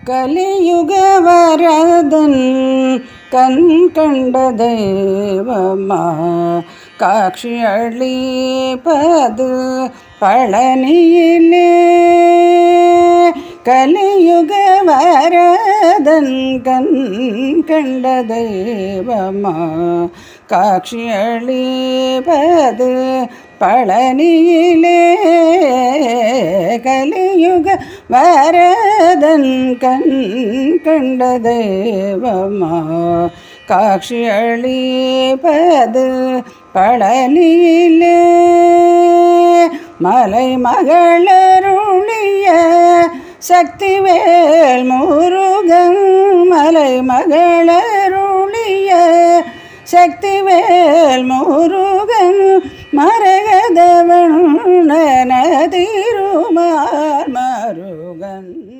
கலியுக வரதன் கண் கண்ட தெய்வமா காட்சி அளிப்பது பழனியிலே. கலியுக வரதன் கண் கண்ட தெய்வமா காட்சி அளிப்பது பழனியிலே. கலியுக வரதன் கண் கண்ட தெய்வமா காட்சி அளிப்பது பழனியிலே. மலை மகளருளிய சக்திவேல் முருகன் மலை மகளருளிய சக்திவேல் முருகன் மரகதவண்ணன திருமால் மருகன்.